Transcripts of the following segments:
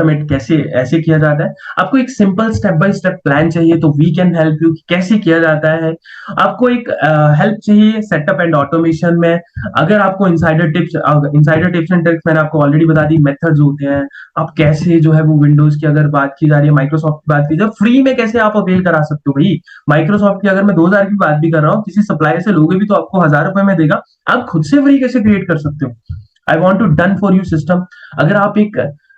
Automate कैसे ऐसे किया जाता है। आपको एक simple step by step plan चाहिए तो वी कैन हेल्प यू कैसे किया जाता है। आपको एक हेल्प चाहिए सेटअप एंड ऑटोमेशन में, अगर आपको इनसाइडर टिप्स एंड ट्रिक्स मैंने आपको ऑलरेडी बता दी, मेथड्स होते हैं आप कैसे जो है वो विंडोज की अगर बात की जा रही है, माइक्रोसॉफ्ट की बात की जाए, फ्री में कैसे आप अवेल करा सकते हो भाई। माइक्रोसॉफ्ट की अगर मैं 2000 की बात भी कर रहा हूँ, किसी सप्लायर से लोगे भी तो आपको 1000 रुपए में देगा, आप खुद से फ्री कैसे क्रिएट कर सकते हो। I want to done for you system, अगर आप एक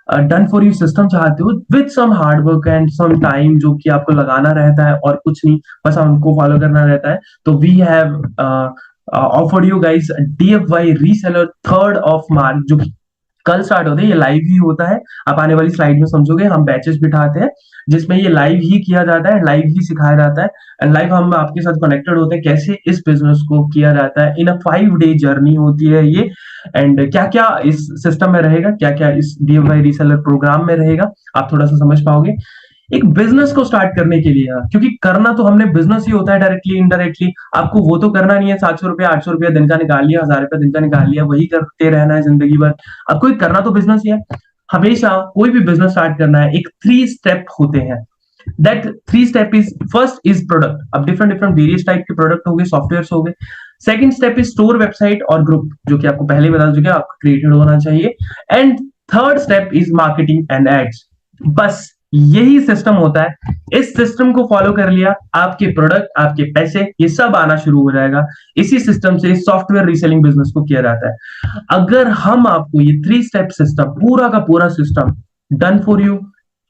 डन फॉर यू सिस्टम चाहते हो with some hard work and some time जो कि आपको लगाना रहता है और कुछ नहीं, बस हमको फॉलो करना रहता है, तो we have offered you guys DFY reseller 3rd of March, जो कि कल स्टार्ट होता है, ये लाइव ही होता है। आप आने वाली स्लाइड में समझोगे, हम बैचेस बिठाते हैं जिसमें ये लाइव ही किया जाता है, लाइव ही सिखाया जाता है एंड लाइव हम आपके साथ कनेक्टेड होते हैं कैसे इस बिजनेस को किया जाता है। इन अ 5 डे जर्नी होती है ये, एंड क्या क्या इस सिस्टम में रहेगा, क्या क्या इस DFY रीसेलर प्रोग्राम में रहेगा, आप थोड़ा सा समझ पाओगे। एक बिजनेस को स्टार्ट करने के लिए, क्योंकि करना तो हमने बिजनेस ही होता है डायरेक्टली इनडायरेक्टली, आपको वो तो करना नहीं है 700 रुपया 800 रुपया दिन का निकाल लिया, 1000 रुपया दिन का निकाल लिया, वही करते रहना है जिंदगी भर। आपको एक करना तो बिजनेस ही है। हमेशा कोई भी बिजनेस स्टार्ट करना है, एक 3 स्टेप होते हैं। That 3 step is, first is product. अब डिफरेंट डिफरेंट वेरियस टाइप के प्रोडक्ट हो गए, सॉफ्टवेयर हो गए। Second step is store, website और ग्रुप, जो कि आपको पहले बता चुके हैं, आपको क्रिएटेड होना चाहिए। And third step is marketing and ads. बस यही सिस्टम होता है। इस सिस्टम को फॉलो कर लिया, आपके प्रोडक्ट, आपके पैसे, ये सब आना शुरू हो जाएगा। इसी सिस्टम से सॉफ्टवेयर रीसेलिंग बिजनेस को किया जाता है। अगर हम आपको ये 3 स्टेप सिस्टम, पूरा का पूरा सिस्टम डन फॉर यू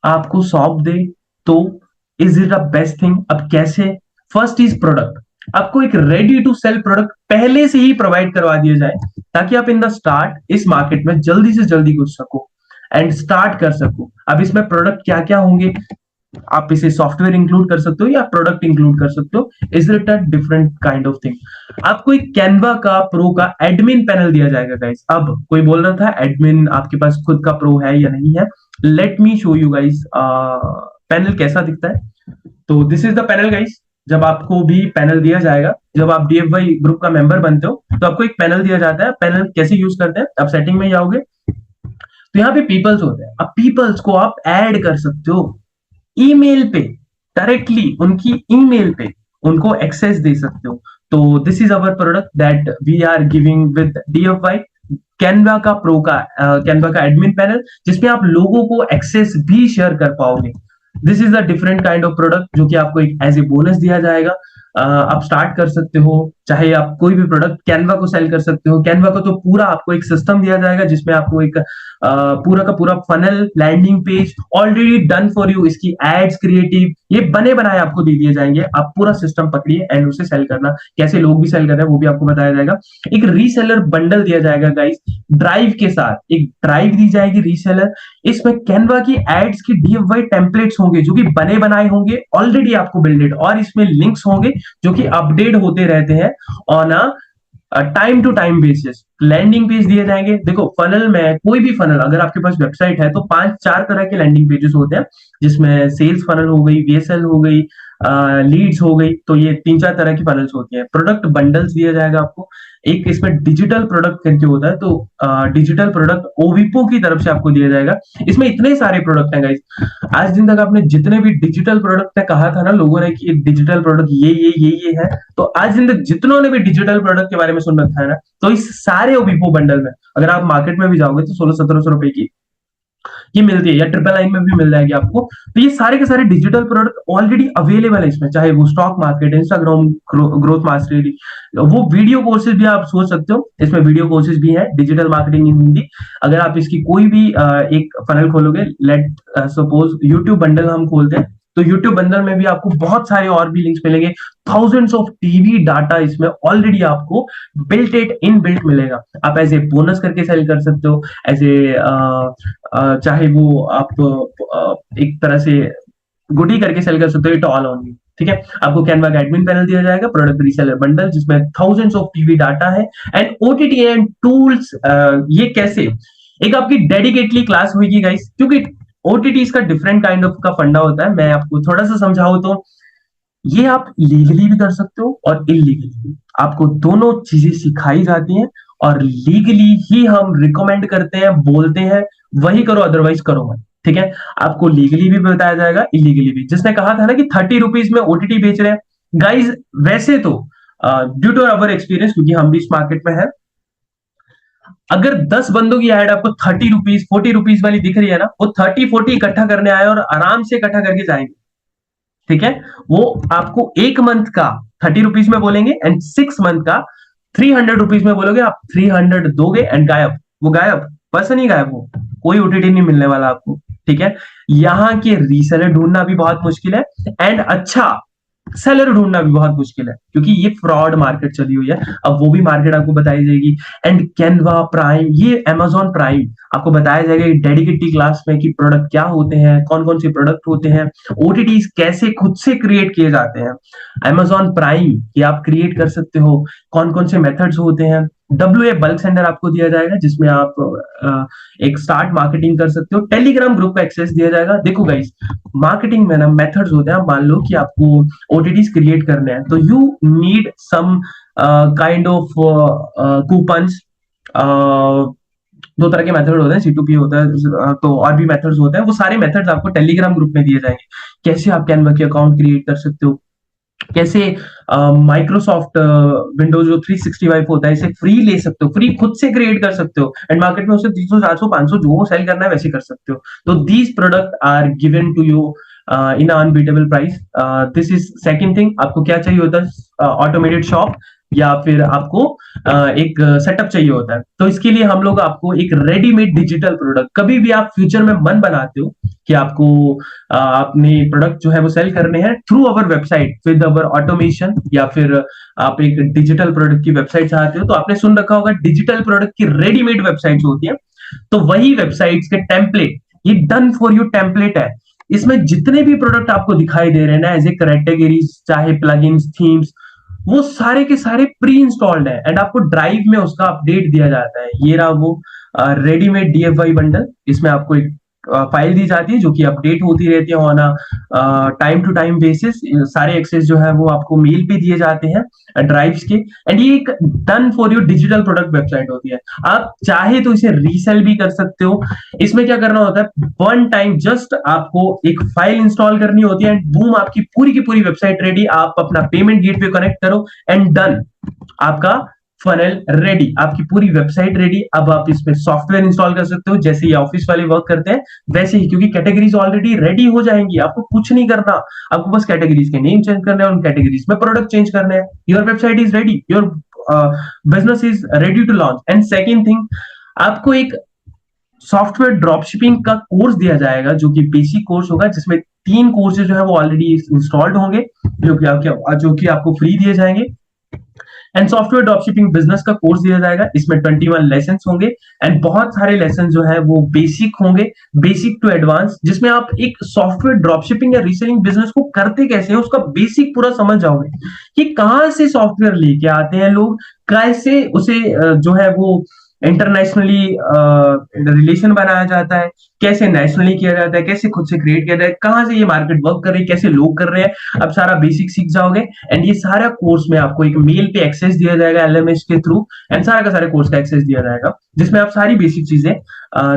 आपको सौंप दे, तो is it a best thing. अब कैसे? फर्स्ट इज प्रोडक्ट, आपको एक रेडी टू सेल प्रोडक्ट पहले से ही प्रोवाइड करवा दिया जाए, ताकि आप इन द स्टार्ट इस मार्केट में जल्दी से जल्दी घुस सको एंड स्टार्ट कर सको। अब इसमें प्रोडक्ट क्या क्या होंगे, आप इसे सॉफ्टवेयर इंक्लूड कर सकते हो या प्रोडक्ट इंक्लूड कर सकते हो, is it a different kind of thing. आपको एक कैनवा का प्रो का एडमिन पैनल दिया जाएगा गाइस। अब कोई बोल रहा था एडमिन आपके पास खुद का प्रो है या नहीं है, let me show you guys panel कैसा दिखता है। तो this is the panel guys. जब आपको भी पैनल दिया जाएगा, जब आप DFY ग्रुप का मेंबर बनते हो तो आपको एक पैनल दिया जाता है। पैनल कैसे यूज करते हैं, आप सेटिंग में जाओगे तो यहाँ पे पीपल्स होते हैं। अब पीपल्स को आप ऐड कर सकते हो ईमेल पे, डायरेक्टली उनकी ईमेल पे उनको एक्सेस दे सकते हो। तो this is our product that we are giving with DFY Canva का प्रो का कैनवा का एडमिन पैनल, जिसमें आप लोगों को एक्सेस भी शेयर कर पाओगे। This is a different kind of product जो कि आपको एक एज ए बोनस दिया जाएगा। आप स्टार्ट कर सकते हो, चाहे आप कोई भी प्रोडक्ट कैनवा को सेल कर सकते हो। कैनवा को तो पूरा आपको एक सिस्टम दिया जाएगा जिसमें आपको एक पूरा का पूरा funnel, landing page already done for you, इसकी एड्स, क्रिएटिव, ये बने बनाए आपको दे दिए जाएंगे। आप पूरा सिस्टम पकड़िए एंड उसे सेल करना, कैसे लोग भी सेल कर रहे हैं वो भी आपको बताया जाएगा। एक रीसेलर बंडल दिया जाएगा गाइस, ड्राइव के साथ एक ड्राइव दी जाएगी रीसेलर। इसमें कैनवा की एड्स की DFY टेम्पलेट्स होंगे जो कि बने बनाए होंगे, ऑलरेडी आपको बिल्डेड, और इसमें लिंक्स होंगे जो कि अपडेट होते रहते हैं on a time to time basis. Landing page दिए जाएंगे। देखो फनल में, कोई भी फनल, अगर आपके पास वेबसाइट है तो 5-4 तरह के लैंडिंग पेजेस होते हैं, जिसमें सेल्स फनल हो गई, VSL हो गई, लीड्स हो गई, तो ये 3-4 तरह की फनल्स होती है। प्रोडक्ट बंडल्स दिया जाएगा आपको। एक इसमें डिजिटल प्रोडक्ट करके होता है, तो डिजिटल प्रोडक्ट ओविपो की तरफ से आपको दिया जाएगा। इसमें इतने सारे प्रोडक्ट हैं गाइस, आज दिन तक आपने जितने भी डिजिटल प्रोडक्ट में कहा था ना लोगों ने कि एक डिजिटल प्रोडक्ट ये है, तो आज दिन तक जितनों ने भी डिजिटल प्रोडक्ट के बारे में सुन रखा है ना, तो इस सारे ओविपो बंडल में अगर आप मार्केट में भी जाओगे तो 1600-1700 रुपए की ये मिलती है, या ट्रिपल 9 में भी मिल जाएगी आपको। तो ये सारे के सारे डिजिटल प्रोडक्ट ऑलरेडी अवेलेबल है इसमें, चाहे वो stock market, Instagram growth mastery, वो वीडियो कोर्सेज भी आप सोच सकते हो। इसमें वीडियो कोर्सेज भी है, डिजिटल मार्केटिंग इन हिंदी। अगर आप इसकी कोई भी एक फनल खोलोगे, लेट सपोज यूट्यूब बंडल हम खोलते हैं, तो यूट्यूब बंडल में भी आपको बहुत सारे और भी लिंक्स मिलेंगे। थाउजेंड्स ऑफ टीवी डाटा इसमें ऑलरेडी आपको बिल्ट इट इन बिल्ट मिलेगा। आप एज ए बोनस करके सेल कर सकते हो, एज ए चाहे वो आप एक तरह से गुडी करके सेल कर सकते हो, इट ऑल ऑन यू। ठीक है, आपको कैनवा का एडमिन पैनल दिया जाएगा, प्रोडक्ट रीसेलर बंडल जिसमें थाउजेंड्स ऑफ टीवी डाटा है, एंड OTT एंड टूल्स। ये कैसे, एक आपकी डेडिकेटली क्लास होगी गाइस, क्योंकि OTT का डिफरेंट काइंड ऑफ का फंडा होता है। मैं आपको थोड़ा सा समझाऊं तो ये आप लीगली भी कर सकते हो और इलीगली भी, आपको दोनों चीजें सिखाई जाती हैं। और लीगली ही हम रिकमेंड करते हैं, बोलते हैं वही करो, अदरवाइज करो मत। ठीक है, आपको लीगली भी बताया जाएगा, इलीगली भी। जिसने कहा था ना कि 30 रुपीज में ओटीटी बेच रहे हैं, गाइज वैसे तो ड्यू टू अवर एक्सपीरियंस, क्योंकि हम भी इस मार्केट में है, अगर 10 बंदों की ऐड आपको 30 रुपीज 40 रुपीज वाली दिख रही है ना, वो 30-40 इकट्ठा करने आए और आराम से इकट्ठा करके जाएंगे। ठीक है, वो आपको एक मंथ का 30 रुपीज में बोलेंगे एंड 6 मंथ का 300 रुपीज में बोलोगे, आप 300 दोगे एंड गायब, वो गायब, पर्सन ही गायब, वो कोई ओटीटी नहीं मिलने वाला आपको। ठीक है, यहाँ के रीसेलर ढूंढना भी बहुत मुश्किल है एंड अच्छा सेलर ढूंढना भी बहुत मुश्किल है, क्योंकि ये फ्रॉड मार्केट चली हुई है। अब वो भी मार्केट आपको बताई जाएगी। एंड कैनवा प्राइम, ये Amazon प्राइम, आपको बताया जाएगा डेडिकेटेड क्लास में कि प्रोडक्ट क्या होते हैं, कौन कौन से प्रोडक्ट होते हैं, ओटीटीज कैसे खुद से क्रिएट किए जाते हैं। Amazon प्राइम ये आप क्रिएट कर सकते हो, कौन कौन से मेथड्स होते हैं। WA बल्क सेंडर आपको दिया जाएगा, जिसमें आप एक स्टार्ट मार्केटिंग कर सकते हो। टेलीग्राम ग्रुप का एक्सेस दिया जाएगा। देखो गाइस, मार्केटिंग में ना मेथड्स होते हैं। मान लो कि आपको ओटीटीज क्रिएट करने हैं, तो you need some kind of coupons. दो तरह के मेथड होते हैं, C2P होता है, तो और भी मेथड्स होते हैं। वो सारे मेथड्स आपको टेलीग्राम ग्रुप में दिए जाएंगे। कैसे आप कैनवा के अकाउंट क्रिएट कर सकते हो, कैसे माइक्रोसॉफ्ट विंडोज जो 365 होता है इसे फ्री ले सकते हो, फ्री खुद से क्रिएट कर सकते हो एंड मार्केट में उसे 300 400 500 जो सेल करना है वैसे कर सकते हो। तो these product are given to you in unbeatable price. This is second thing. आपको क्या चाहिए होता है, ऑटोमेटेड शॉप या फिर आपको एक सेटअप चाहिए होता है। तो इसके लिए हम लोग आपको एक रेडीमेड डिजिटल प्रोडक्ट, कभी भी आप फ्यूचर में मन बनाते हो कि आपको अपने प्रोडक्ट जो है वो सेल करने हैं through our website with our automation, या फिर आप एक डिजिटल प्रोडक्ट की वेबसाइट चाहते हो, तो आपने सुन रखा होगा डिजिटल प्रोडक्ट की रेडीमेड वेबसाइट्स होती है। तो वही वेबसाइट्स के टेम्पलेट, ये डन फॉर यू टेम्पलेट है। इसमें जितने भी प्रोडक्ट आपको दिखाई दे रहे हैं ना एज ए कैटेगरीज, चाहे प्लगइन्स, थीम्स, वो सारे के सारे प्री इंस्टॉल्ड है एंड आपको ड्राइव में उसका अपडेट दिया जाता है। ये रहा वो रेडीमेड DFY बंडल। इसमें आपको एक फाइल दी जाती है जो कि अपडेट होती रहती है on time to time basis. सारे एक्सेस जो है वो आपको मेल पे दिए जाते हैं ड्राइव्स के। एंड ये एक done for you digital product website होती है। आप चाहे तो इसे रीसेल भी कर सकते हो। इसमें क्या करना होता है, वन टाइम जस्ट आपको एक फाइल इंस्टॉल करनी होती है एंड बूम, आपकी पूरी की पूरी वेबसाइट रेडी। आप अपना पेमेंट गेटवे कनेक्ट करो एंड डन, आपका फनल रेडी, आपकी पूरी वेबसाइट रेडी। अब आप इसमें सॉफ्टवेयर इंस्टॉल कर सकते हो, जैसे ये ऑफिस वाले वर्क करते हैं वैसे ही, क्योंकि कैटेगरीज ऑलरेडी रेडी हो जाएंगी। आपको कुछ नहीं करना, आपको बस कैटेगरीज के नेम चेंज करने हैं, उन कैटेगरीज में प्रोडक्ट चेंज करने हैं। Your website is ready, your business is ready to launch. And second thing, आपको एक सॉफ्टवेयर ड्रॉपशिपिंग का कोर्स दिया जाएगा, जो कि बेसिक कोर्स होगा, जिसमें 3 कोर्सेज जो है वो ऑलरेडी इंस्टॉल्ड होंगे, जो कि आपको फ्री दिए जाएंगे। एंड सॉफ्टवेयर ड्रॉपशिपिंग बिजनेस का कोर्स दिया जाएगा। इसमें 21 लेसन होंगे एंड बहुत सारे लेसन जो है वो बेसिक होंगे, बेसिक टू एडवांस, जिसमें आप एक सॉफ्टवेयर ड्रॉपशिपिंग या रीसेलिंग बिजनेस को करते कैसे हैं उसका बेसिक पूरा समझ जाओगे कि कहां से सॉफ्टवेयर लेके आते हैं लोग, कैसे उसे जो है वो इंटरनेशनली रिलेशन बनाया जाता है, कैसे नेशनली किया जाता है, कैसे खुद से क्रिएट किया जाता है, कहां से ये मार्केट वर्क कर रही है, कैसे लोग कर रहे हैं। अब सारा बेसिक सीख जाओगे एंड ये सारा कोर्स में आपको एक मेल पे एक्सेस दिया जाएगा LMS के थ्रू एंड सारा का सारा कोर्स का एक्सेस दिया जाएगा, जिसमें आप सारी बेसिक चीजें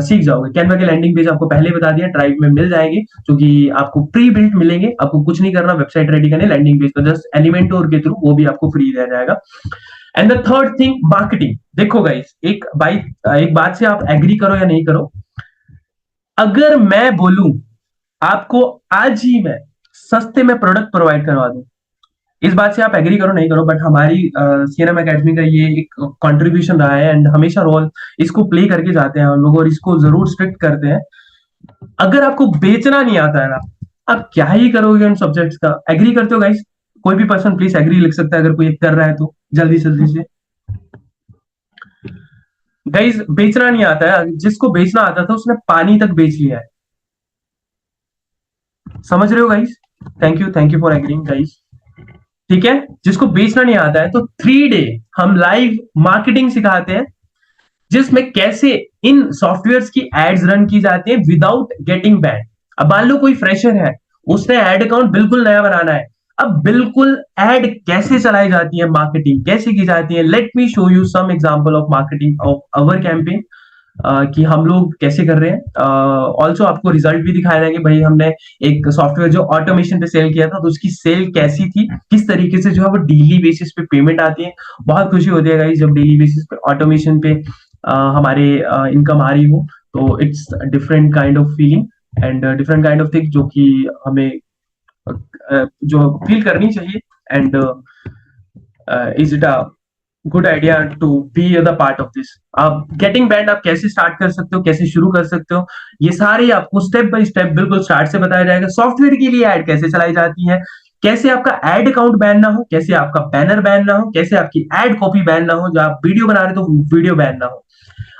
सीख जाओगे। कैनवा के लैंडिंग पेज आपको पहले बता दिया, ड्राइव में मिल जाएंगे, जो कि आपको प्री बिल्ट मिलेंगे। आपको कुछ नहीं करना, वेबसाइट रेडी करने, लैंडिंग पेज पर जस्ट एलिमेंटोर के थ्रू वो भी आपको फ्री दिया जाएगा। And the third thing, marketing. देखो गाइस, एक बात से आप एग्री करो या नहीं करो, अगर मैं बोलूं आपको आज ही मैं सस्ते में प्रोडक्ट प्रोवाइड करवा दूं, इस बात से आप एग्री करो नहीं करो, बट हमारी CNM एकेडमी का ये एक कंट्रीब्यूशन रहा है एंड हमेशा रोल इसको प्ले करके जाते हैं हम लोग और इसको जरूर स्ट्रिक्ट करते हैं। अगर आपको बेचना नहीं आता है ना, आप क्या ही करोगे उन सब्जेक्ट्स का। एग्री करते हो गाइस? कोई भी पर्सन प्लीज एग्री लिख सकता है अगर कोई कर रहा है तो, जल्दी जल्दी से। गाइस, बेचना नहीं आता है, जिसको बेचना आता था उसने पानी तक बेच लिया है। समझ रहे हो guys? Thank you for agreeing guys. ठीक है, जिसको बेचना नहीं आता है तो 3 डे हम लाइव मार्केटिंग सिखाते हैं, जिसमें कैसे इन सॉफ्टवेयर्स की एड्स रन की जाती है विदाउट गेटिंग बैन। अब मान लो कोई फ्रेशर है, उसने एड अकाउंट बिल्कुल नया बनाना है, अब बिल्कुल एड कैसे चलाई जाती है, मार्केटिंग कैसे की जाती है। Let me show you some example of marketing of our campaign. कि हम लोग कैसे कर रहे हैं। ऑल्सो आपको रिजल्ट भी दिखाए जाएंगे, भाई हमने एक सॉफ्टवेयर जो ऑटोमेशन पे सेल किया था तो उसकी सेल कैसी थी, किस तरीके से जो है वो डेली बेसिस पे पेमेंट आती है। बहुत खुशी होती है गाइस जब डेली बेसिस पे ऑटोमेशन पे हमारे इनकम आ रही हो, तो it's different kind of feeling and different kind of thing जो कि हमें जो फील करनी चाहिए। And is it a good idea to be the part of this. आप गेटिंग बैंड आप कैसे स्टार्ट कर सकते हो, कैसे शुरू कर सकते हो, ये सारे आपको स्टेप बाय स्टेप बिल्कुल स्टार्ट से बताया जाएगा। सॉफ्टवेयर के लिए ऐड कैसे चलाई जाती है, कैसे आपका एड अकाउंट बैन ना हो, कैसे आपका बैनर बैन ना हो, कैसे आपकी एड कॉपी बैन ना हो, जो आप वीडियो बना रहे हो तो वीडियो बैन ना हो।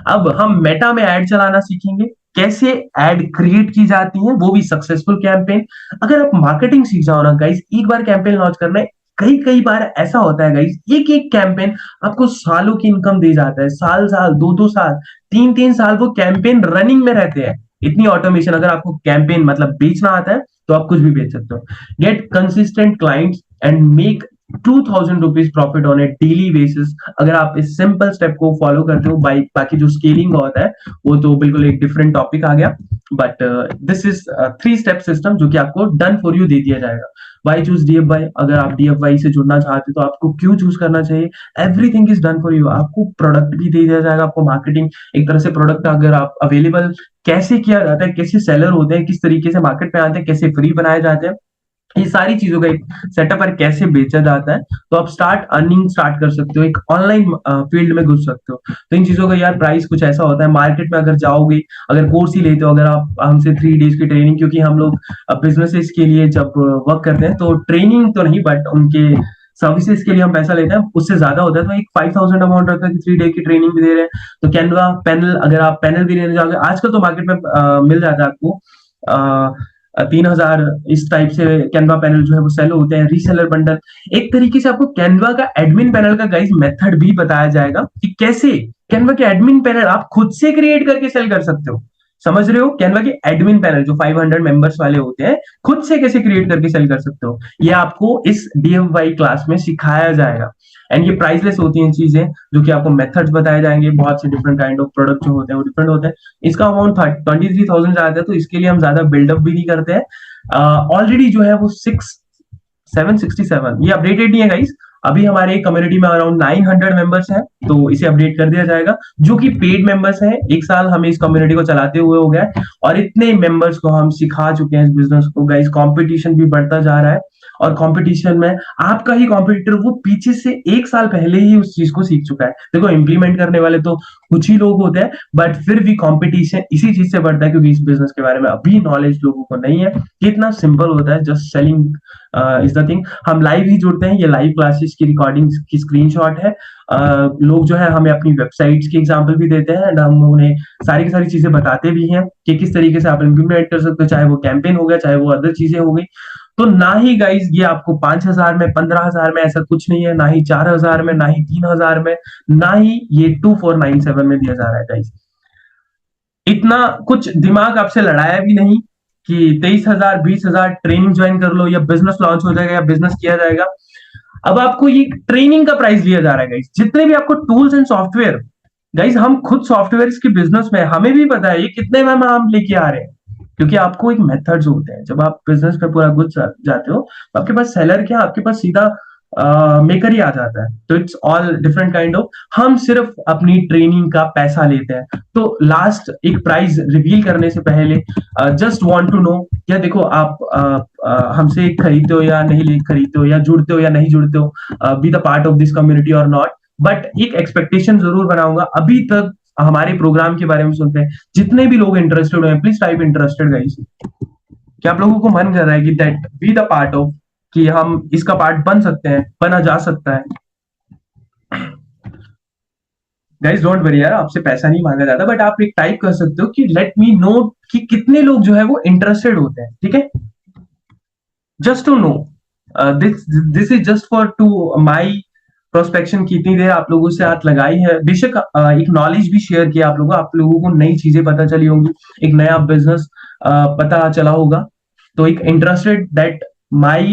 अब हम मेटा में ऐड चलाना सीखेंगे, कैसे ऐड क्रिएट की जाती है, वो भी सक्सेसफुल कैंपेन। अगर आप मार्केटिंग सीख जाओ ना गाइस, एक बार कैंपेन लॉन्च करना है, कई कई बार ऐसा होता है गाइस, एक एक कैंपेन आपको सालों की इनकम दे जाता है। साल साल, दो दो साल, तीन तीन साल वो कैंपेन रनिंग में रहते हैं। इतनी ऑटोमेशन, अगर आपको कैंपेन मतलब बेचना आता है तो आप कुछ भी बेच सकते हो। Get consistent clients and make 2000 rupees profit on a daily basis. अगर आप इस सिंपल स्टेप को फॉलो करते हो, बाकी जो स्केलिंग का होता है वो तो बिल्कुल एक डिफरेंट टॉपिक आ गया। But this is 3 step system जो कि आपको डन फॉर यू दे दिया जाएगा। Why choose DFY? अगर आप DFY से जुड़ना चाहते हो तो आपको क्यों चूज करना चाहिए? Everything is done for you. आपको प्रोडक्ट भी दे दिया जाएगा, आपको मार्केटिंग, एक तरह से प्रोडक्ट अगर आप अवेलेबल कैसे किया जाता है, कैसे सेलर होते हैं, किस तरीके से मार्केट में आते हैं, कैसे फ्री बनाए जाते हैं, ये सारी चीजों का एक सेटअप पर कैसे बेचा जाता है, तो आप स्टार्ट अर्निंग स्टार्ट कर सकते हो, एक ऑनलाइन फील्ड में घुस सकते हो। तो इन चीजों का यार प्राइस कुछ ऐसा होता है मार्केट में, अगर जाओगे, अगर कोर्स ही लेते हो, अगर आप हमसे 3 डेज की ट्रेनिंग, क्योंकि हम लोग बिजनेसेस के लिए जब वर्क करते हैं तो ट्रेनिंग तो नहीं बट उनके सर्विसेज के लिए हम पैसा लेते हैं, उससे ज्यादा होता है, तो एक 5000 अमाउंट रखा कि 3 डे की ट्रेनिंग भी दे रहे हैं। तो कैनवा पैनल, अगर आप पैनल भी लेने जाओगे आजकल तो मार्केट में मिल जाता है आपको 3000, इस टाइप से कैनवा पैनल जो है वो सेल होते हैं। रीसेलर बंडल, एक तरीके से आपको कैनवा का एडमिन पैनल का गाइस मेथड भी बताया जाएगा कि कैसे कैनवा के एडमिन पैनल आप खुद से क्रिएट करके सेल कर सकते हो। समझ रहे हो? कैनवा के एडमिन पैनल जो 500 मेंबर्स वाले होते हैं, खुद से कैसे क्रिएट करके सेल कर सकते हो, ये आपको इस DFY क्लास में सिखाया जाएगा। एंड ये प्राइसलेस होती हैं चीजें, जो कि आपको मेथड्स बताए जाएंगे। बहुत से डिफरेंट काइंड ऑफ प्रोडक्ट जो होते हैं वो डिफरेंट होते हैं। इसका अमाउंट 23,000 जाता है, तो इसके लिए हम ज्यादा बिल्डअप भी नहीं करते हैं। ऑलरेडी जो है वो 767, ये अपडेटेड नहीं है गाइस। अभी हमारे कम्युनिटी में अराउंड 900 मेंबर्स हैं, तो इसे अपडेट कर दिया जाएगा। जो कि पेड मेंबर्स हैं, 1 साल हमें इस कम्युनिटी को चलाते हुए हो गया है, और इतने मेंबर्स को हम सिखा चुके हैं इस बिजनेस को गाइस। कंपटीशन भी बढ़ता जा रहा है, और कंपटीशन में आपका ही कॉम्पिटिटर वो पीछे से 1 साल पहले ही उस चीज को सीख चुका है। देखो, इंप्लीमेंट करने वाले तो कुछ ही लोग होते हैं, बट फिर भी कंपटीशन इसी चीज से बढ़ता है, क्योंकि इस बिजनेस के बारे में अभी नॉलेज लोगों को नहीं है। कितना सिंपल होता है, just selling is the thing. हम लाइव ही जुड़ते हैं, ये लाइव क्लासेस की रिकॉर्डिंग की स्क्रीनशॉट है। लोग जो है हमें अपनी वेबसाइट्स की एग्जांपल भी देते हैं, एंड हम उन्हें सारी की सारी चीजें बताते भी हैं कि किस तरीके से आप इंप्लीमेंट कर सकते हो, चाहे वो कैंपेन हो गया, चाहे वो अदर चीजें हो गई। तो ना ही गाइज ये आपको 5000 में, 15000 में, ऐसा कुछ नहीं है, ना ही 4000 में, ना ही 3000 में, ना ही ये 2497 में दिया जा रहा है गाइज। इतना कुछ दिमाग आपसे लड़ाया भी नहीं कि 23,000, 20,000 ट्रेनिंग ज्वाइन कर लो या बिजनेस लॉन्च हो जाएगा या बिजनेस किया जाएगा। अब आपको ये ट्रेनिंग का प्राइस लिया जा रहा है गाइस। जितने भी आपको टूल्स एंड सॉफ्टवेयर, गाइस हम खुद सॉफ्टवेयर के बिजनेस में, हमें भी पता है ये कितने में हम लेके आ रहे हैं, क्योंकि आपको एक मेथड्स होते हैं। जब आप बिजनेस पे पूरा घुस जाते हो तो आपके पास सेलर क्या, आपके पास सीधा मेकर ही आ जाता है। तो it's all different kind of, हम सिर्फ अपनी ट्रेनिंग का पैसा लेते हैं। तो लास्ट एक प्राइस रिवील करने से पहले जस्ट वांट टू नो, या देखो आप हमसे खरीदते हो या नहीं खरीदते हो, या जुड़ते हो या नहीं जुड़ते हो, B the part of this community और नॉट, बट एक एक्सपेक्टेशन जरूर बनाऊंगा। अभी तक हमारे प्रोग्राम के बारे में सुनते हैं जितने भी लोग इंटरेस्टेड हैं, प्लीज टाइप इंटरेस्टेड गाइस। क्या आप लोगों को मन कर रहा है कि that B the part of, कि हम इसका पार्ट बन सकते हैं, बना जा सकता है? गाइस डोंट वरी यार, आपसे पैसा नहीं मांगा जाता, बट आप एक टाइप कर सकते हो कि लेट मी नो कि कितने लोग जो है वो इंटरेस्टेड होते हैं, ठीक है? Just to know, this this is just for to my prospection. कितनी देर आप लोगों से हाथ लगाई है, बेशक एक नॉलेज भी शेयर किया आप लोगों को नई चीजें पता चली होंगी, एक नया बिजनेस पता चला होगा। तो एक इंटरेस्टेड दैट माई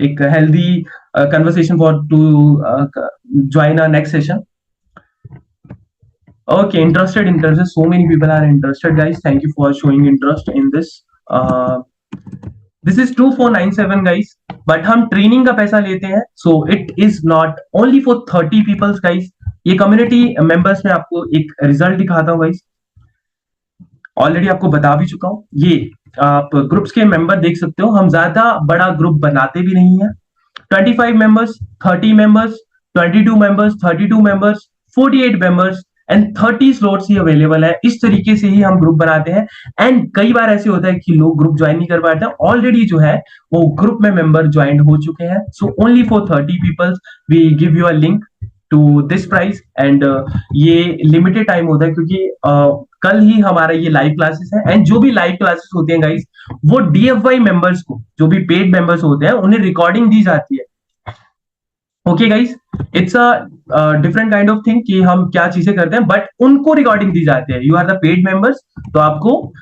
एक healthy conversation for to join a next session. Okay, interested. So many people are interested, guys. Thank you for showing interest in this. This is 2497 guys, but हम training का पैसा लेते हैं, so it is not only for 30 peoples guys. ये community members में आपको एक result दिखाता हूँ गाइस, ऑलरेडी आपको बता भी चुका हूँ। ये आप ग्रुप्स के मेंबर देख सकते हो, हम ज्यादा बड़ा ग्रुप बनाते भी नहीं है। 25 members, 30 members, 22 members, 32 members, 48 members and 30 slots he available है। इस तरीके से ही हम ग्रुप बनाते हैं। एंड कई बार ऐसे होता है कि लोग ग्रुप ज्वाइन नहीं कर पाते हैं, ऑलरेडी जो है वो ग्रुप में मेंबर ज्वाइन हो चुके हैं। So only for 30 peoples we give you a link to this price. And ये लिमिटेड टाइम होता है, क्योंकि कल ही हमारा ये लाइव क्लासेस है। एंड जो भी लाइव क्लासेस होते हैं गाइस, वो डीएफवाई मेंबर्स को, जो भी पेड मेंबर्स होते हैं, उन्हें रिकॉर्डिंग दी जाती है। Okay guys, it's a different kind of thing कि हम क्या चीजें करते हैं, बट उनको रिकॉर्डिंग दी जाती है। You are the paid members, तो आपको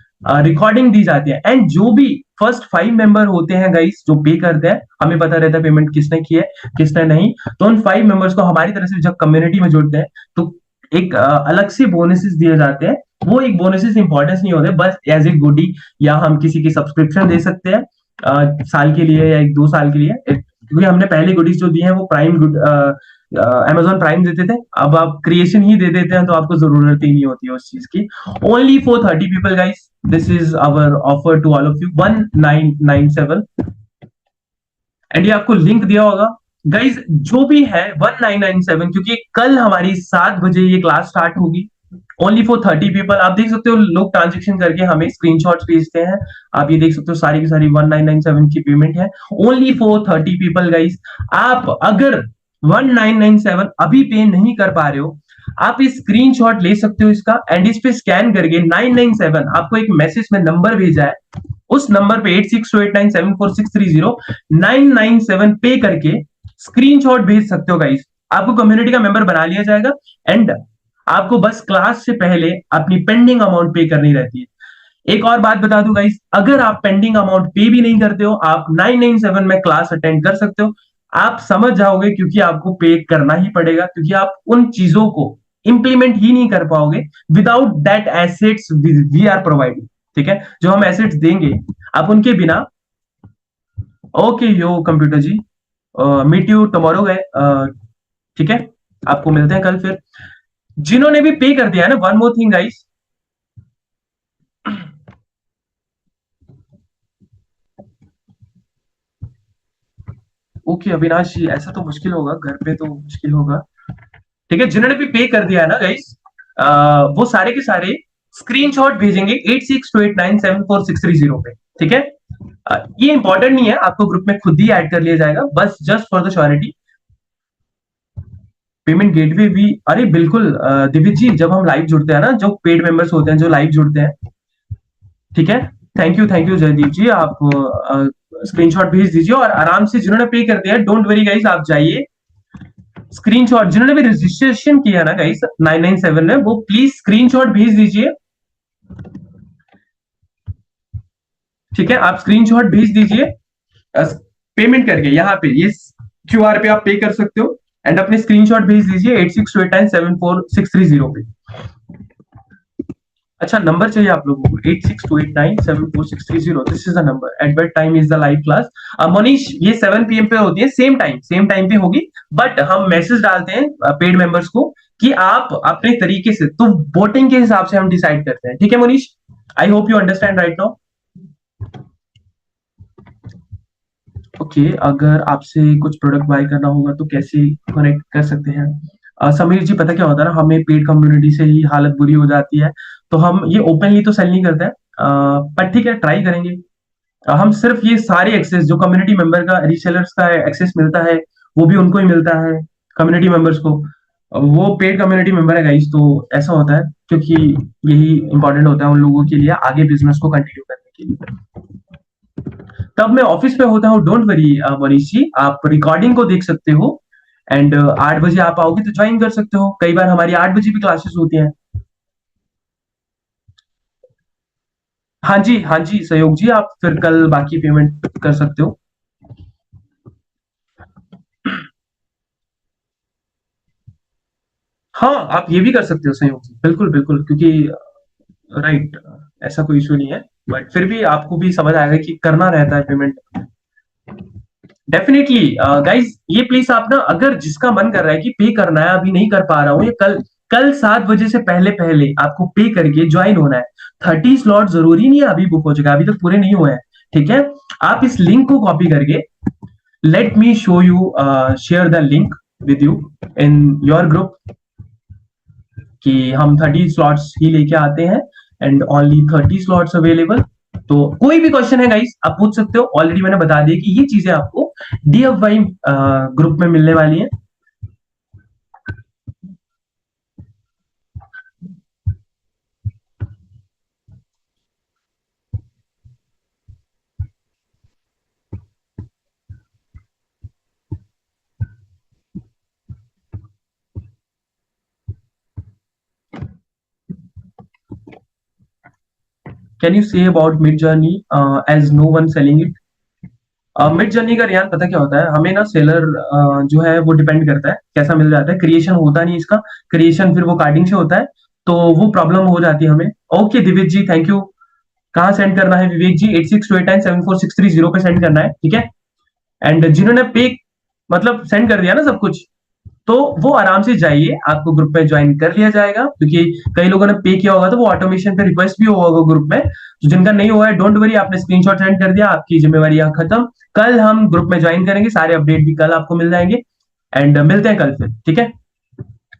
रिकॉर्डिंग दी जाती है। एंड जो भी फर्स्ट 5 मेंबर होते हैं गाइस, जो पे करते हैं, हमें पता रहता है पेमेंट किसने की है किसने नहीं, तो उन 5 मेंबर्स को हमारी तरफ से जब कम्युनिटी में जुड़ते हैं तो एक अलग से बोनसेस दिए जाते हैं। वो एक बोनसेस इंपॉर्टेंस नहीं होते, बस एज ए गुडी, या हम किसी की सब्सक्रिप्शन दे सकते हैं साल के लिए या 1-2 साल के लिए, क्योंकि हमने पहले गुडीज जो दी है वो प्राइम गुड अमेजोन प्राइम देते थे। अब आप क्रिएशन ही दे देते हैं, तो आपको जरूरत ही नहीं होती है उस चीज की। Only for 30 people guys, this is our offer to all of you, 1997। And ये आपको लिंक दिया होगा गाइज, जो भी है 1997, क्योंकि कल हमारी 7 बजे ये क्लास स्टार्ट होगी। Only for 30 people. आप देख सकते हो लोग ट्रांजेक्शन करके हमें स्क्रीनशॉट्स भेजते हैं। आप ये देख सकते हो सारी की सारी 1997 की पेमेंट है, ओनली फॉर 30 पीपल गाइस। आप अगर 1997 अभी पे नहीं कर पा रहे हो, आप इस स्क्रीनशॉट ले सकते हो इसका, एंड इस पे स्कैन करके 997, आपको एक मैसेज में नंबर भेजा है, उस नंबर पे 8628974630 997 पे करके स्क्रीनशॉट भेज सकते हो गाइस। आपको कम्युनिटी का मेंबर बना लिया जाएगा। एंड आपको बस क्लास से पहले अपनी पेंडिंग अमाउंट पे करनी रहती है। एक और बात बता दूं गाइस, अगर आप पेंडिंग अमाउंट पे भी नहीं करते हो, आप 997 में क्लास अटेंड कर सकते हो। आप समझ जाओगे, क्योंकि आपको पे करना ही पड़ेगा, क्योंकि आप उन चीजों को इंप्लीमेंट ही नहीं कर पाओगे without that assets we are providing. ठीक है, जो हम एसेट्स देंगे आप उनके बिना। ओके यो computer ji, meet you tomorrow गए। ठीक है, आपको मिलते हैं कल फिर, जिन्होंने भी पे कर दिया है ना। One more thing guys, okay Avinash ji, ऐसा तो मुश्किल होगा, घर पे तो मुश्किल होगा। ठीक है, जिन्होंने भी पे कर दिया है ना गाइस, वो सारे के सारे स्क्रीनशॉट भेजेंगे 8628974630 पे। ठीक है, ये इंपॉर्टेंट नहीं है, आपको ग्रुप में खुद ही ऐड कर लिया जाएगा, बस just for the surety. Payment gateway भी, अरे बिल्कुल दिव्य जी, जब हम लाइव जुड़ते हैं ना, जो पेड मेंबर्स होते हैं जो लाइव जुड़ते हैं, ठीक है, थैंक यू जयदीप जी, आप स्क्रीनशॉट भेज दीजिए और आराम से जिन्होंने पे कर दिया, डोंट वरी गाइस, आप जाइए स्क्रीनशॉट, जिन्होंने भी रजिस्ट्रेशन किया ना गाइस 997 में, वो प्लीज स्क्रीनशॉट भेज दीजिए। ठीक है, आप स्क्रीनशॉट भेज दीजिए पेमेंट करके, यहाँ पे ये क्यूआर पे आप पे कर सकते हो, एंड अपने स्क्रीनशॉट भेज दीजिए 8628974630 पे। अच्छा, नंबर चाहिए आप लोगों को 8628974630, this is the number. At that time is the live class. Manish, ये 7 PM पे होती है, सेम टाइम पे होगी, बट हम मैसेज डालते हैं पेड मेंबर्स को कि आप अपने तरीके से, तो वोटिंग के हिसाब से हम डिसाइड करते हैं। ठीक है Manish, I hope you understand right now. Okay, अगर आपसे कुछ प्रोडक्ट बाय करना होगा तो कैसे कनेक्ट कर सकते हैं? समीर जी, पता क्या होता है ना, हमें पेड कम्युनिटी से ही हालत बुरी हो जाती है, तो हम ये ओपनली तो सेल नहीं करते हैं, पर ठीक है, ट्राई करेंगे। हम सिर्फ ये सारे एक्सेस जो कम्युनिटी मेंबर का, रीसेलर्स का एक्सेस मिलता है, वो भी उनको ही मिलता है, कम्युनिटी मेंबर्स को। वो पेड कम्युनिटी मेंबर है गाइस, तो ऐसा होता है, क्योंकि यही इंपॉर्टेंट होता है उन लोगों के लिए आगे बिजनेस को कंटिन्यू करने के लिए। तब मैं ऑफिस पे होता हूँ, डोंट वरी मनीष जी, आप रिकॉर्डिंग को देख सकते हो। एंड 8 बजे आप आओगे तो ज्वाइन कर सकते हो, कई बार हमारी 8 बजे भी क्लासेस होती हैं। हाँ जी सहयोग जी, आप फिर कल बाकी पेमेंट कर सकते हो। हाँ, आप ये भी कर सकते हो संयोग जी, बिल्कुल बिल्कुल, क्योंकि राइट, ऐसा कोई इशू नहीं है, बट फिर भी आपको भी समझ आएगा कि करना रहता है पेमेंट। डेफिनेटली गाइज, ये प्लीज आप ना, अगर जिसका मन कर रहा है कि पे करना है, अभी नहीं कर पा रहा हूँ, ये कल कल 7 बजे से पहले पहले आपको पे करके ज्वाइन होना है। 30 स्लॉट जरूरी नहीं है अभी बुक हो जाएगा, अभी तक पूरे नहीं हुए हैं। ठीक है, आप इस लिंक को कॉपी करके, late me show you, share the link with you in your group, कि हम 30 स्लॉट्स ही लेके आते हैं, एंड ओनली 30 स्लॉट्स अवेलेबल। तो कोई भी क्वेश्चन है गाइस, आप पूछ सकते हो। ऑलरेडी मैंने बता दिया कि ये चीजें आपको DFY ग्रुप में मिलने वाली हैं। Can you say about Midjourney, as no one selling it? Midjourney का रियान पता क्या होता है, हमें ना सेलर जो है वो डिपेंड करता है कैसा मिल जाता है, क्रिएशन होता नहीं इसका, क्रिएशन फिर वो कार्डिंग से होता है, तो वो प्रॉब्लम हो जाती है हमें। Okay Divya ji, thank you. कहाँ सेंड करना है विवेक जी? 8628974630 पे सेंड करना है, ठीक है। एंड जिन्होंने पे मतलब सेंड कर दिया ना सब कुछ, तो वो आराम से जाइए, आपको ग्रुप में ज्वाइन कर लिया जाएगा, क्योंकि कई लोगों ने पे किया होगा तो वो ऑटोमेशन पे रिक्वेस्ट भी होगा ग्रुप में। तो जिनका नहीं हुआ है, डोंट वरी, आपने स्क्रीनशॉट सेंड कर दिया, आपकी जिम्मेवारी यहाँ खत्म। कल हम ग्रुप में ज्वाइन करेंगे, सारे अपडेट भी कल आपको मिल जाएंगे, एंड मिलते हैं कल फिर, ठीक है।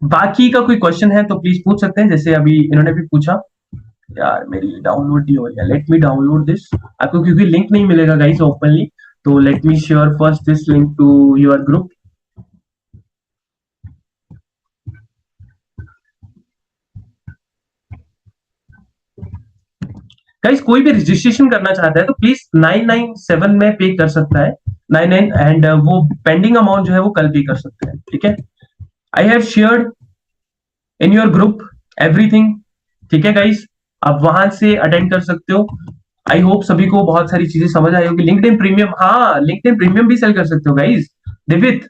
बाकी का कोई क्वेश्चन है तो प्लीज पूछ सकते हैं, जैसे अभी इन्होंने भी पूछा। यार मेरी डाउनलोड नहीं हो रही है, लेट मी डाउनलोड दिस। आपको क्योंकि लिंक नहीं मिलेगा गाइस ओपनली, तो let me share first this link to your group. Guys कोई भी रजिस्ट्रेशन करना चाहता है तो प्लीज 997 में पे कर सकता है, 99, एंड वो पेंडिंग अमाउंट जो है वो कल पे कर सकते हैं, ठीक है। I have shared in your group everything, ठीक है गाइस, आप वहां से अटेंड कर सकते हो। आई होप सभी को बहुत सारी चीजें समझ आई होगी। लिंक्डइन प्रीमियम, हाँ लिंक्डइन प्रीमियम भी सेल कर सकते हो गाइस। दिवित,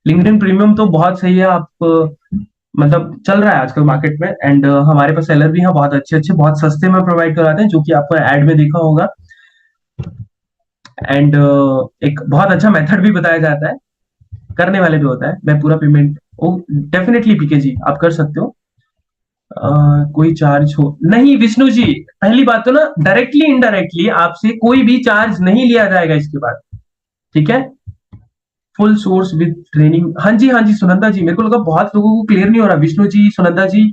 लिंक्डइन प्रीमियम तो बहुत सही है, आप मतलब चल रहा है आजकल मार्केट में, एंड हमारे पास सेलर भी हैं बहुत अच्छे अच्छे, बहुत सस्ते में प्रोवाइड कराते हैं, जो कि आपको एड में देखा होगा। एंड एक बहुत अच्छा मेथड भी बताया जाता है, करने वाले भी होता है, मैं पूरा पेमेंट, ओ डेफिनेटली पीके जी आप कर सकते हो। कोई चार्ज हो नहीं विष्णु जी, पहली बात तो ना, डायरेक्टली इनडायरेक्टली आपसे कोई भी चार्ज नहीं लिया जाएगा इसके बाद, ठीक है। फुल सोर्स विद ट्रेनिंग, हाँ जी हाँ जी सुनंदा जी, मेरे को लगा बहुत लोगों को क्लियर नहीं हो रहा, विष्णु जी सुनंदा जी।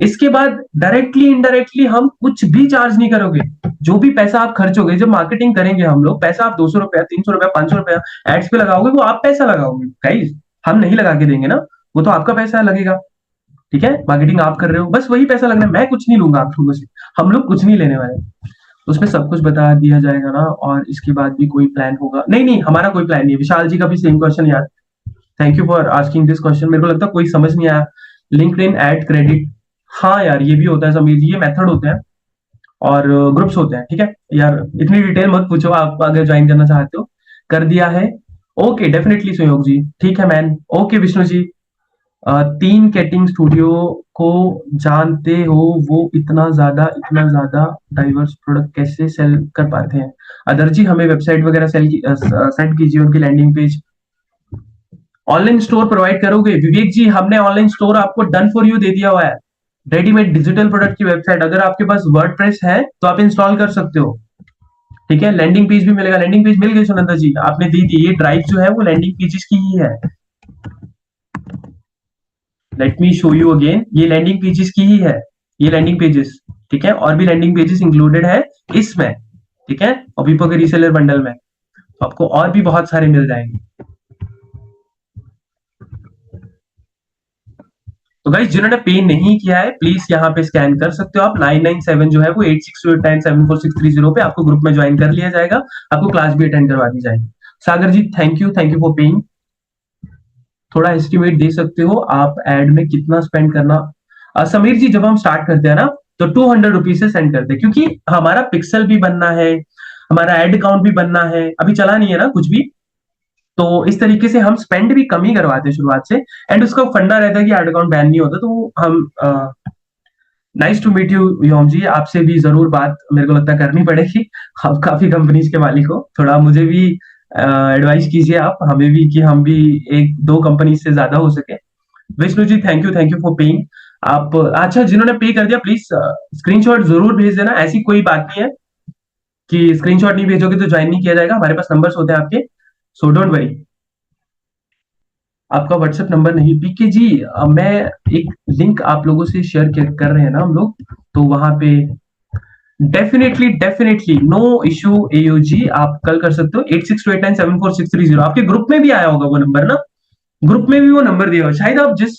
इसके बाद डायरेक्टली इनडायरेक्टली हम कुछ भी चार्ज नहीं करोगे। जो भी पैसा आप खर्चोगे, जब मार्केटिंग करेंगे हम लोग, पैसा आप 200 रुपया, 300 रुपया, 500 रुपया एड्स पे लगाओगे, वो आप पैसा लगाओगे गाइज, हम नहीं लगा के देंगे ना, वो तो आपका पैसा लगेगा, ठीक है। मार्केटिंग आप कर रहे हो, बस वही पैसा लगना है, मैं कुछ नहीं लूंगा आप लोगों से, हम लोग कुछ नहीं लेने वाले। उसमें सब कुछ बता दिया जाएगा ना, और इसके बाद भी कोई प्लान होगा? नहीं नहीं, हमारा कोई प्लान नहीं है। विशाल जी का भी सेम क्वेश्चन यार, thank you for asking this question, मेरे को लगता है कोई समझ नहीं आया। लिंक्डइन एड क्रेडिट, हाँ यार ये भी होता है समीर जी, ये मेथड होते हैं और ग्रुप्स होते हैं, ठीक है। यार इतनी डिटेल मत पूछो, आप अगर ज्वाइन करना चाहते हो कर दिया है। ओके डेफिनेटली सुयोग जी, ठीक है मैन, ओके विष्णु जी। 3 कैटिंग स्टूडियो को जानते हो, वो इतना ज्यादा डाइवर्स प्रोडक्ट कैसे सेल कर पाते हैं? अदर जी हमें वेबसाइट वगैरह सेंड कीजिए, उनकी landing page. Online store provide करोगे विवेक जी? हमने ऑनलाइन स्टोर आपको डन फॉर यू दे दिया हुआ है, रेडीमेड डिजिटल प्रोडक्ट की वेबसाइट, अगर आपके पास वर्डप्रेस है तो आप इंस्टॉल कर सकते हो, ठीक है। लैंडिंग पेज भी मिलेगा, लैंडिंग पेज मिल गई सुनंदा जी, आपने दी थी, ये ड्राइव जो है वो लैंडिंग पेजेस की ही है। Let me show you again, ये लैंडिंग पेजेस की ही है, ये लैंडिंग पेजेस, ठीक है। और भी लैंडिंग पेजेस इंक्लूडेड है इसमें, ठीक है, और विपो के रीसेलर बंडल में, तो आपको और भी बहुत सारे मिल जाएंगे। तो गाइस जिन्होंने पे नहीं किया है, प्लीज यहाँ पे स्कैन कर सकते हो आप, 997 जो है वो 8628974630 पे आपको ग्रुप में ज्वाइन कर लिया जाएगा, आपको क्लास भी अटेंड करवा दी जाएगी। सागर जी थैंक यू फॉर पेइंग। थोड़ा एस्टिमेट दे सकते हो आप एड में कितना स्पेंड करना? समीर जी जब हम स्टार्ट करते हैं ना, तो 200 रुपीज से सेंड करते हैं, क्योंकि हमारा पिक्सल भी बनना है, हमारा एड अकाउंट भी बनना है, अभी चला नहीं है ना कुछ भी, तो इस तरीके से हम स्पेंड भी कम ही करवाते हैं शुरुआत से, एंड उसका फंडा रहता है कि एड अकाउंट बैन नहीं होता। तो हम नाइस टू मीट यू योम जी, आपसे भी जरूर बात मेरे को लगता है करनी पड़ेगी। आप काफी कंपनीज के मालिक हो, थोड़ा मुझे भी एडवाइस कीजिए आप हमें भी, कि हम भी एक दो कंपनी से ज्यादा हो सके। Vishnu ji thank you for paying. आप अच्छा, जिन्होंने पे कर दिया प्लीज स्क्रीनशॉट जरूर भेज देना। ऐसी कोई बात नहीं है कि स्क्रीनशॉट नहीं भेजोगे तो ज्वाइन नहीं किया जाएगा, हमारे पास नंबर्स होते हैं आपके, सो डोंट वरी। आपका व्हाट्सएप नंबर नहीं, पीके जी मैं एक लिंक आप लोगों से शेयर कर रहे हैं ना हम लोग, तो वहां पे definitely definitely no issue AU ji, आप कल कर सकते हो। 8628974630, आपके ग्रुप में भी आया होगा वो नंबर ना, ग्रुप में भी वो नंबर दिया होगा शायद, आप जिस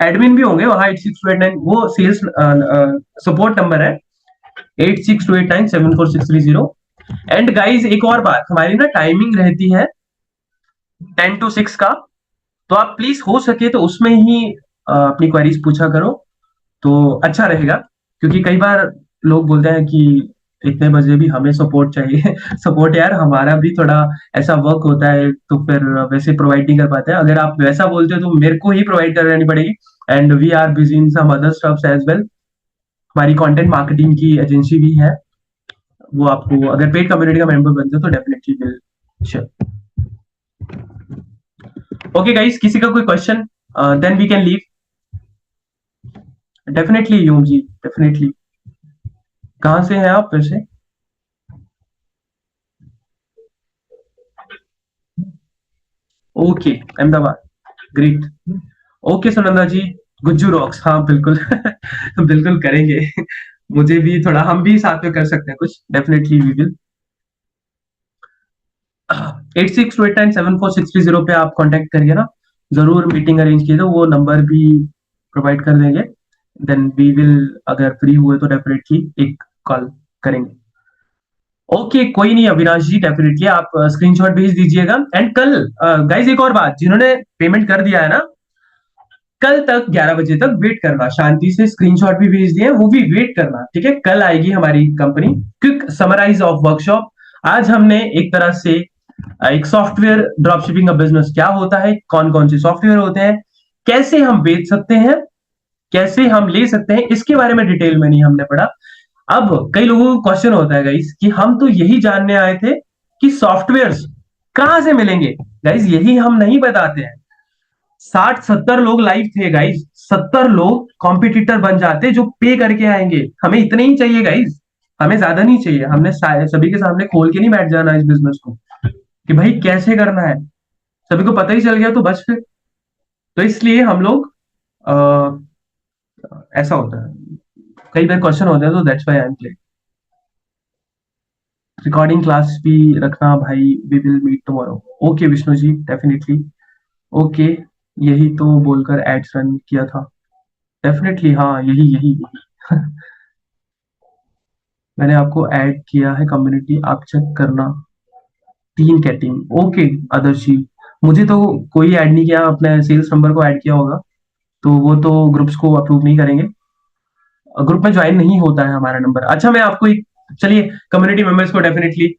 एडमिन भी होंगे वहां 8628 वो सेल्स सपोर्ट नंबर है, 8628974630। एंड गाइज एक और बात, हमारी ना टाइमिंग रहती है 10 to 6 का, तो आप प्लीज हो सके तो उसमें ही अपनी क्वेरीज पूछा करो, तो अच्छा रहेगा। क्योंकि कई बार लोग बोलते हैं कि इतने बजे भी हमें सपोर्ट चाहिए। सपोर्ट यार हमारा भी थोड़ा ऐसा वर्क होता है, तो फिर वैसे प्रोवाइड नहीं कर पाते हैं। अगर आप वैसा बोलते हो तो मेरे को ही प्रोवाइड करनी पड़ेगी, and we are busy in some other stuffs as well. हमारी कंटेंट मार्केटिंग की एजेंसी भी है, वो आपको अगर पेड कम्युनिटी का मेंबर बनते हो तो definitely will share. Okay guys, किसी का कोई question, then we can leave. Definitely यूम जी, डेफिनेटली। कहाँ से हैं आप वैसे? Okay, Ahmedabad, great. Okay Sunanda ji, Gujju rocks, हाँ बिल्कुल। बिल्कुल करेंगे। मुझे भी थोड़ा, हम भी साथ में कर सकते हैं कुछ, डेफिनेटली वी विल। 8628974630 पे आप कांटेक्ट करिए ना, जरूर मीटिंग अरेंज कीजिए, तो वो नंबर भी प्रोवाइड कर देंगे। देन वी विल, अगर फ्री हुए तो डेफिनेटली एक कॉल करेंगे। ओके कोई नहीं अविनाश जी, डेफिनेटली आप स्क्रीनशॉट भेज दीजिएगा। एंड कल गाइज एक और बात, जिन्होंने पेमेंट कर दिया है ना, कल तक 11 बजे तक वेट करना, शांति से स्क्रीनशॉट भी भेज दिए वो भी वेट करना, ठीक है? कल आएगी हमारी company quick summarize of workshop. आज हमने एक तरह से एक सॉफ्टवेयर ड्रॉपशिपिंग का बिजनेस क्या होता है, कौन कौन से सॉफ्टवेयर होते हैं, कैसे हम बेच सकते हैं, कैसे हम ले सकते हैं, इसके बारे में डिटेल में नहीं हमने पढ़ा। अब कई लोगों को क्वेश्चन होता है गाइस कि हम तो यही जानने आए थे कि सॉफ्टवेयर्स कहां से मिलेंगे। गाइस यही हम नहीं बताते हैं। 60-70 लोग लाइव थे गाइस, 70 लोग कॉम्पिटिटर बन जाते जो पे करके आएंगे। हमें इतने ही चाहिए गाइस, हमें ज्यादा नहीं चाहिए। हमने सभी के सामने खोल के नहीं बैठ जाना इस बिजनेस को कि भाई कैसे करना है, सभी को पता ही चल गया तो बस फिर। तो इसलिए हम लोग ऐसा होता है, कई बार क्वेश्चन होते हैं, तो that's why I am clear. Recording class भी रखना भाई, we will meet tomorrow. Okay Vishnu ji, definitely. Okay, यही तो बोलकर एड्स रन किया था, डेफिनेटली हाँ यही यही यही। मैंने आपको ऐड किया है कम्युनिटी, आप चेक करना। टीम क्या टीम, ओके आदर्शी, मुझे तो कोई ऐड नहीं किया, अपने सेल्स नंबर को ऐड किया होगा, तो वो तो ग्रुप्स को अप्रूव नहीं करेंगे, ग्रुप में ज्वाइन नहीं होता है हमारा नंबर। अच्छा मैं आपको एक, चलिए कम्युनिटी मेंबर्स को definitely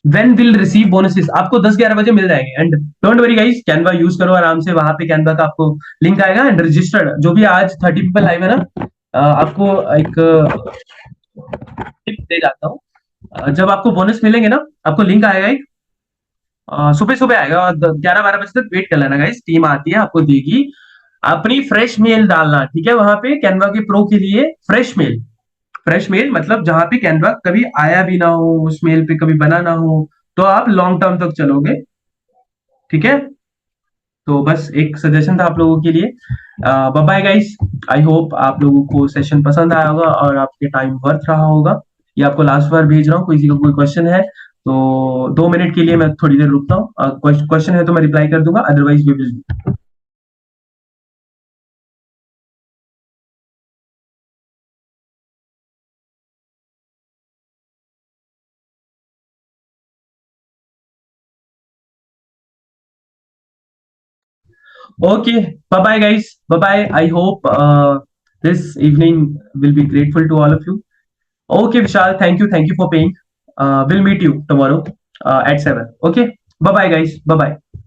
when will receive bonuses, आपको 10-11 बजे मिल जाएंगे। And don't worry guys, Canva use करो आराम से, वहां पे कैनवा का आपको लिंक आएगा। एंड रजिस्टर्ड जो भी आज 30 पीपल लाइव है ना, आपको एक टिप दे जाता हूँ। जब आपको बोनस मिलेंगे ना, आपको लिंक आएगा एक, सुबह सुबह आएगा, 11-12 बजे तक वेट कर लेना गाइस, टीम आती है आपको देगी। अपनी फ्रेश मेल डालना, ठीक है? वहां पे कैनवा के प्रो के लिए फ्रेश मेल, फ्रेश मेल मतलब जहां पे कैनवा कभी आया भी ना हो, उस मेल पे कभी बना ना हो, तो आप लॉन्ग टर्म तक चलोगे, ठीक है? तो बस एक सजेशन था आप लोगों के लिए। Bye bye guys, I hope आप लोगों को सेशन पसंद आया होगा और आपके टाइम वर्थ रहा होगा। ये आपको लास्ट बार भेज रहा हूँ, किसी का कोई क्वेश्चन है तो 2 मिनट के लिए मैं थोड़ी देर रुकता हूँ, क्वेश्चन है तो मैं रिप्लाई कर दूंगा, otherwise we will. Okay, bye bye guys, bye bye. I hope this evening will be grateful to all of you. Okay Vishal, thank you for paying. We'll meet you tomorrow at 7. Okay, bye bye guys, bye bye.